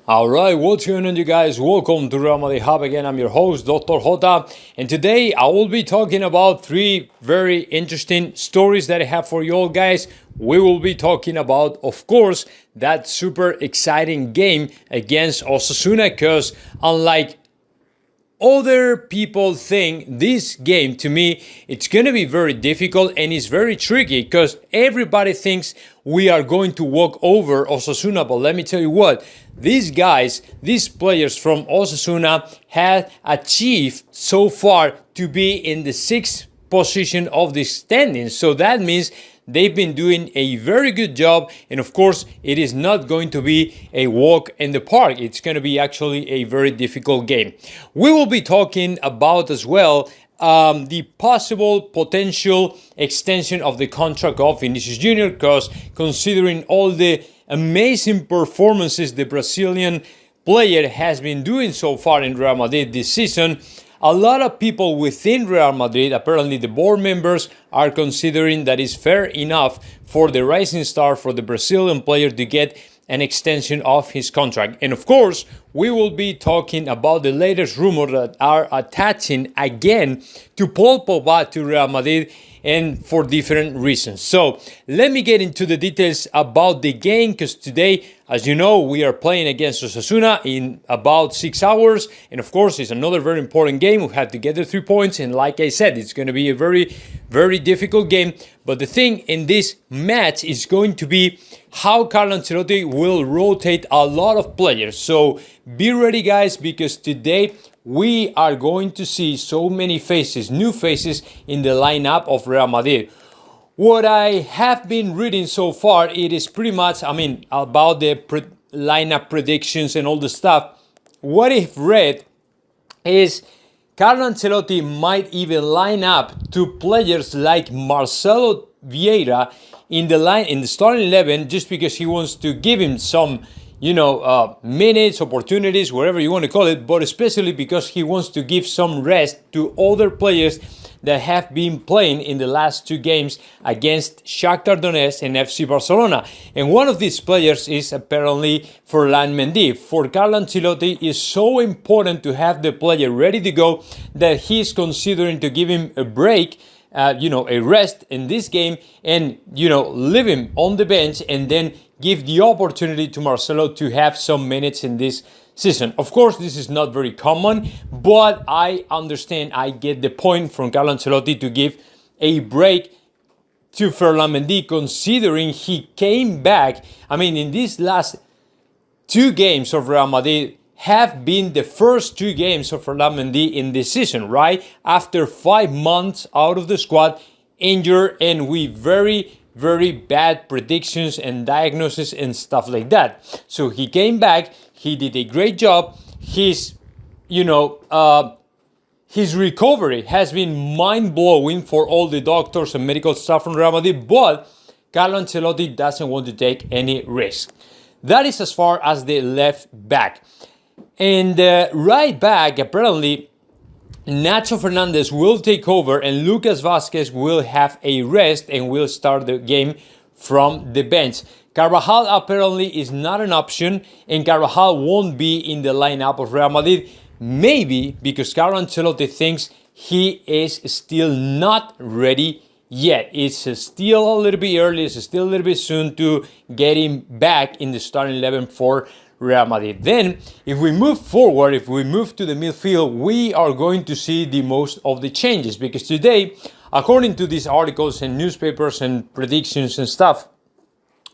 Alright, what's going on, you guys? Welcome to Real Madrid Hub again. I'm your host, Dr. JOTA, and today I will be talking about three very interesting stories that I have for you all, guys. We will be talking about, of course, that super exciting game against Osasuna, because unlike other people think, this game, to me, it's going to be very difficult and it's very tricky because everybody thinks we are going to walk over Osasuna. But let me tell you what, these guys, these players from Osasuna have achieved so far to be in the sixth position of the standings. So that means they've been doing a very good job, and of course it is not going to be a walk in the park. It's going to be actually a very difficult game. We will be talking about as well the possible potential extension of the contract of Vinicius Jr., because considering all the amazing performances the Brazilian player has been doing so far in Real Madrid this season, a lot of people within Real Madrid, apparently the board members, are considering that it's fair enough for the rising star, for the Brazilian player, to get an extension of his contract. And of course, we will be talking about the latest rumors that are attaching again to Paul Pogba to Real Madrid, and for different reasons. So let me get into the details about the game, because today, as you know, we are playing against Osasuna in about 6 hours, and of course it's another very important game. We have to get the 3 points, and like I said, it's going to be a very, very difficult game. But the thing in this match is going to be how Carlo Ancelotti will rotate a lot of players. So be ready, guys, because today we are going to see so many faces, new faces in the lineup of Real Madrid. What I have been reading so far, it is pretty much, about the lineup predictions and all the stuff. What I've read is Carlo Ancelotti might even line up two players like Marcelo Vieira in the starting 11, just because he wants to give him some minutes, opportunities, whatever you want to call it, but especially because he wants to give some rest to other players that have been playing in the last two games against Shakhtar Donetsk and FC Barcelona. And one of these players is apparently Ferland Mendy. For Carlo Ancelotti, it's so important to have the player ready to go that he's considering to give him a break, a rest in this game, and leave him on the bench and then give the opportunity to Marcelo to have some minutes in this season. Of course, this is not very common, but I understand, I get the point from Carlo Ancelotti to give a break to Ferland Mendy, considering he came back. In these last two games of Real Madrid have been the first two games of Ferland Mendy in this season, right? After 5 months out of the squad, injured, and with very, very bad predictions and diagnosis and stuff like that. So he came back, he did a great job. His recovery has been mind-blowing for all the doctors and medical staff from Real Madrid, but Carlo Ancelotti doesn't want to take any risk. That is as far as the left back. And right back, apparently, Nacho Fernandez will take over and Lucas Vázquez will have a rest and will start the game from the bench. Carvajal apparently is not an option, and Carvajal won't be in the lineup of Real Madrid, maybe because Carlo Ancelotti thinks he is still not ready yet. It's still a little bit early, it's still a little bit soon to get him back in the starting 11 for Real Madrid. Then, if we move forward, if we move to the midfield, we are going to see the most of the changes, because today, according to these articles and newspapers and predictions and stuff,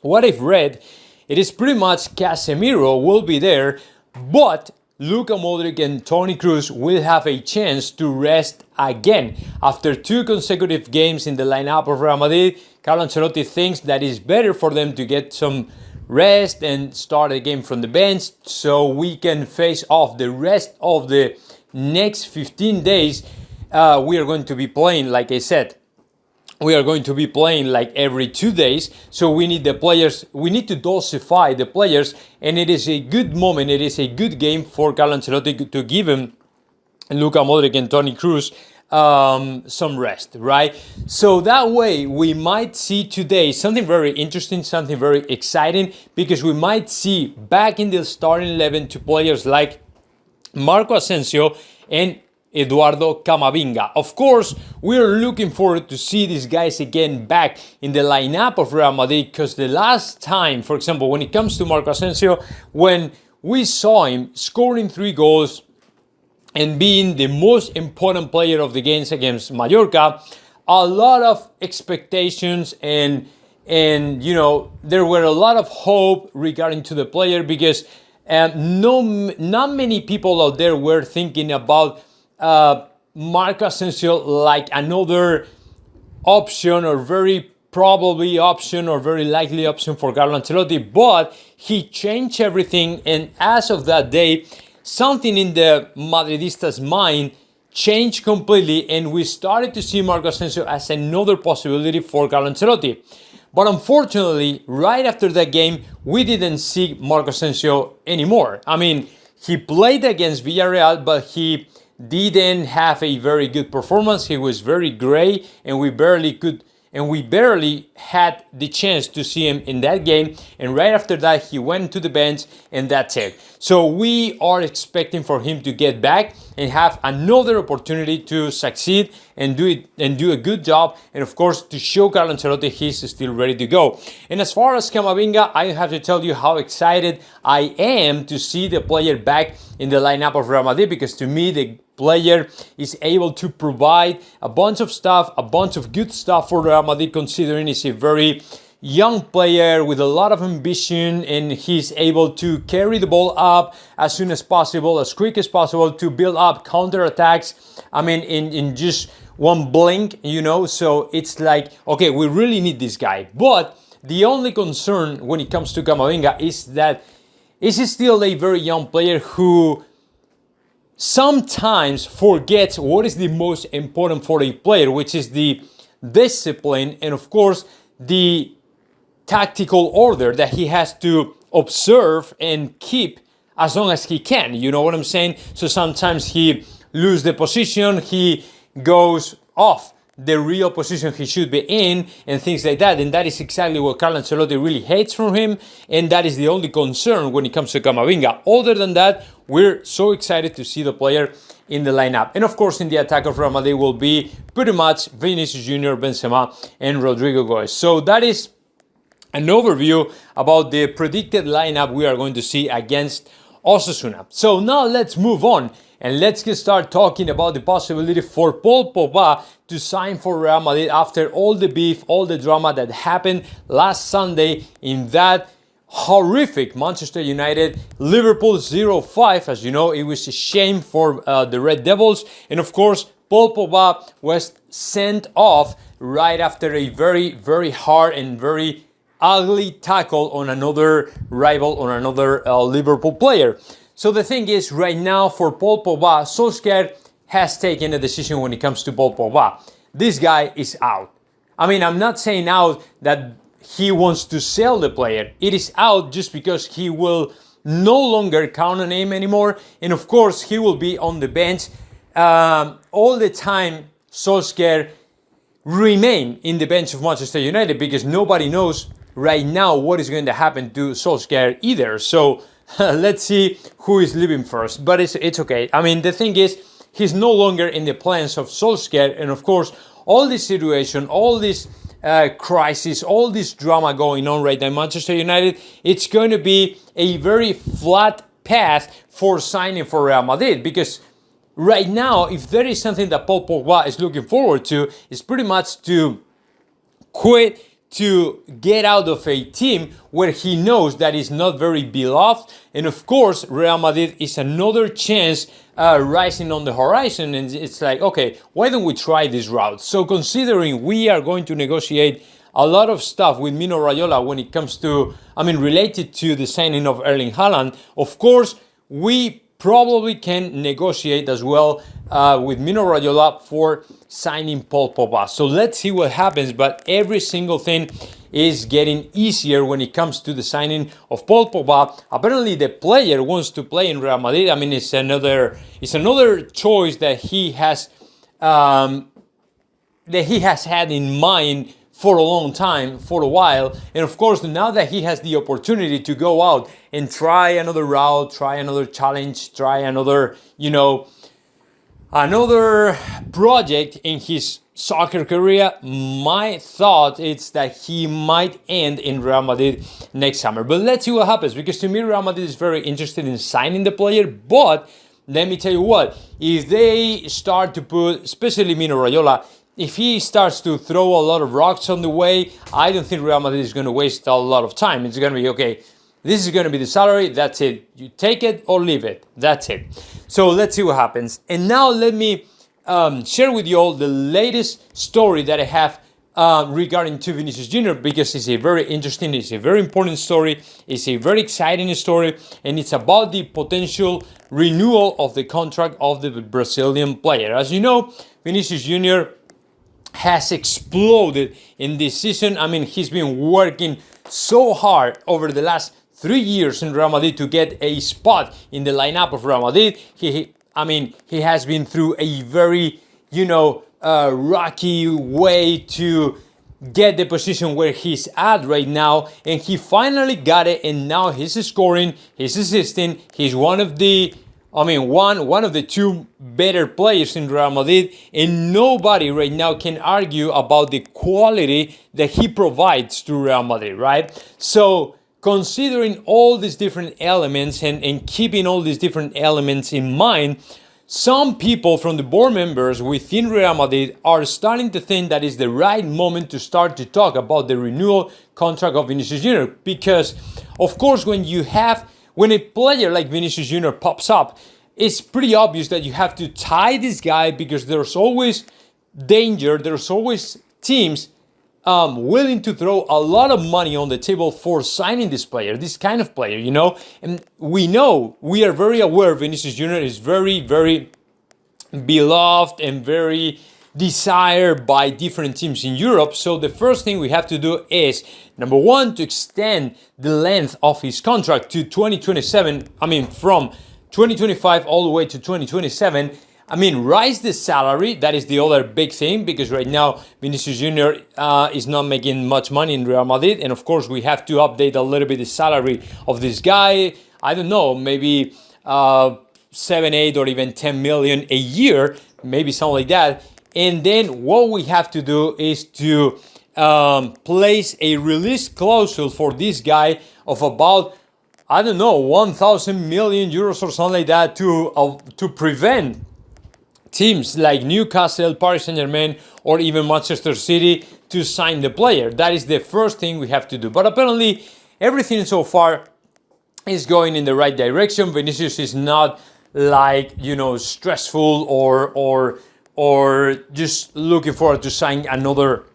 what I've read, it is pretty much Casemiro will be there, but Luka Modric and Toni Kroos will have a chance to rest again. After two consecutive games in the lineup of Real Madrid, Carlo Ancelotti thinks that it's better for them to get some rest and start a game from the bench, so we can face off the rest of the next 15 days. We are going to be playing, like I said, we are going to be playing like every 2 days. So we need the players, we need to dosify the players, and it is a good moment, it is a good game for Carlo Ancelotti to give him Luka Modric and Toni Kroos some rest, right? So that way we might see today something very interesting, something very exciting, because we might see back in the starting 11 to players like Marco Asensio and Eduardo Camavinga. Of course, we're looking forward to see these guys again back in the lineup of Real Madrid, because the last time, for example, when it comes to Marco Asensio, when we saw him scoring 3 goals and being the most important player of the games against Mallorca, a lot of expectations and there were a lot of hope regarding to the player, because not many people out there were thinking about Marco Asensio like another option, or very probably option, or very likely option for Carlo Ancelotti. But he changed everything, and as of that day, something in the Madridistas' mind changed completely, and we started to see Marco Asensio as another possibility for Carlo Ancelotti. But unfortunately, right after that game, we didn't see Marco Asensio anymore. I mean, he played against Villarreal, but he didn't have a very good performance. He was very gray, and we barely had the chance to see him in that game. And right after that, he went to the bench, and that's it. So we are expecting for him to get back and have another opportunity to succeed and do a good job, and of course to show Carlo Ancelotti he's still ready to go. And as far as Camavinga, I have to tell you how excited I am to see the player back in the lineup of Real Madrid, because to me the player is able to provide a bunch of stuff, a bunch of good stuff for Real Madrid, considering he's a very young player with a lot of ambition, and he's able to carry the ball up as soon as possible, as quick as possible, to build up counter-attacks. I mean, in just one blink, so it's like, okay, we really need this guy. But the only concern when it comes to Camavinga is that he's still a very young player who sometimes forgets what is the most important for a player, which is the discipline and, of course, the tactical order that he has to observe and keep as long as he can. You know what I'm saying? So sometimes he loses the position, he goes off the real position he should be in, and things like that. And that is exactly what Carlo Ancelotti really hates from him, and that is the only concern when it comes to Camavinga. Other than that, we're so excited to see the player in the lineup. And of course, in the attack of Real Madrid will be pretty much Vinicius Jr., Benzema, and Rodrigo Goes. So that is an overview about the predicted lineup we are going to see against Osasuna. So now let's move on and let's start talking about the possibility for Paul Pogba to sign for Real Madrid after all the beef, all the drama that happened last Sunday in that horrific Manchester United Liverpool 0-5. As you know, it was a shame for the Red Devils. And of course, Paul Pogba was sent off right after a very, very hard and very ugly tackle on another rival, on another Liverpool player. So the thing is, right now for Paul Pogba, Solskjaer has taken a decision when it comes to Paul Pogba. This guy is out. I mean, I'm not saying out that he wants to sell the player. It is out just because he will no longer count on him anymore. And of course, he will be on the bench all the time. Solskjaer remain in the bench of Manchester United, because nobody knows right now what is going to happen to Solskjaer either. So let's see who is leaving first. But it's okay. I mean, the thing is, he's no longer in the plans of Solskjaer. And of course, all this situation, all this crisis, all this drama going on right now in Manchester United, it's going to be a very flat path for signing for Real Madrid. Because right now, if there is something that Paul Pogba is looking forward to, is pretty much to quit, to get out of a team where he knows that is not very beloved. And of course, Real Madrid is another chance rising on the horizon. And it's like, okay, why don't we try this route? So considering we are going to negotiate a lot of stuff with Mino Raiola when it comes to, related to the signing of Erling Haaland, of course, we probably can negotiate as well with Mino Raiola for signing Paul Pogba. So let's see what happens. But every single thing is getting easier when it comes to the signing of Paul Pogba. Apparently, the player wants to play in Real Madrid. It's another choice that he has that he has had in mind for a long time, for a while. And of course, now that he has the opportunity to go out and try another route, try another challenge, try another, another project in his soccer career, my thought is that he might end in Real Madrid next summer. But let's see what happens, because to me, Real Madrid is very interested in signing the player. But let me tell you what, if they start to put, especially Mino Raiola, if he starts to throw a lot of rocks on the way, I don't think Real Madrid is going to waste a lot of time. It's going to be, okay, this is going to be the salary, that's it. You take it or leave it, that's it. So let's see what happens. And now let me share with you all the latest story that I have regarding to Vinicius Jr., because it's a very interesting, it's a very important story, it's a very exciting story, and it's about the potential renewal of the contract of the Brazilian player. As you know, Vinicius Jr. has exploded in this season. I mean, he's been working so hard over the last 3 years in Real Madrid to get a spot in the lineup of Real Madrid. He has been through a very, rocky way to get the position where he's at right now, and he finally got it, and now he's scoring, he's assisting, he's one of the two better players in Real Madrid, and nobody right now can argue about the quality that he provides to Real Madrid, right? So considering all these different elements and keeping all these different elements in mind, some people from the board members within Real Madrid are starting to think that is the right moment to start to talk about the renewal contract of Vinicius Jr. Because, of course, when a player like Vinicius Jr. pops up, it's pretty obvious that you have to tie this guy, because there's always danger, there's always teams willing to throw a lot of money on the table for signing this player, this kind of player, And we are very aware Vinicius Jr. is very, very beloved and very desired by different teams in Europe. So the first thing we have to do is, number one, to extend the length of his contract to 2027. From 2025 all the way to 2027. Rise the salary. That is the other big thing, because right now Vinicius Jr. Is not making much money in Real Madrid, and of course we have to update a little bit the salary of this guy. I don't know, maybe 7, 8, or even 10 million a year, maybe something like that. And then what we have to do is to place a release clause for this guy of about, 1,000 million euros or something like that, to prevent teams like Newcastle, Paris Saint-Germain, or even Manchester City to sign the player. That is the first thing we have to do. But apparently, everything so far is going in the right direction. Vinicius is not stressful or just looking forward to sign another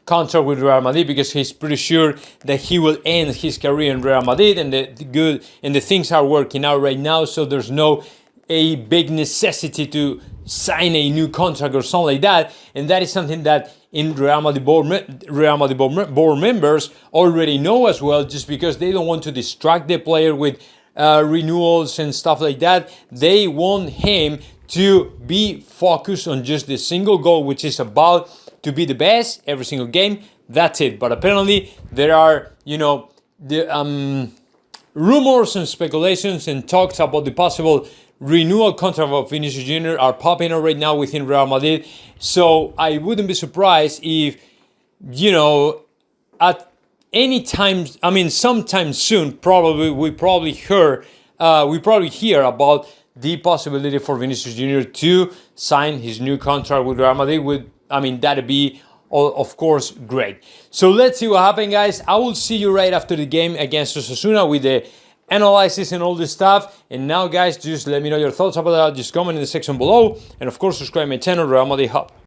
contract with Real Madrid, because he's pretty sure that he will end his career in Real Madrid, and the things are working out right now. So there's no a big necessity to sign a new contract or something like that, and that is something that in Real Madrid board members already know as well, just because they don't want to distract the player with renewals and stuff like that. They want him to be focused on just the single goal, which is about to be the best every single game. That's it. But apparently there are, rumors and speculations and talks about the possible renewal contract of Vinicius Jr. are popping up right now within Real Madrid. So I wouldn't be surprised if, at any time, sometime soon, we probably hear about the possibility for Vinicius Jr. to sign his new contract with Real Madrid. That'd be, of course, great. So let's see what happens, guys. I will see you right after the game against Osasuna with the analysis and all this stuff. And now, guys, just let me know your thoughts about that. Just comment in the section below. And, of course, subscribe my channel, Real Madrid Hub.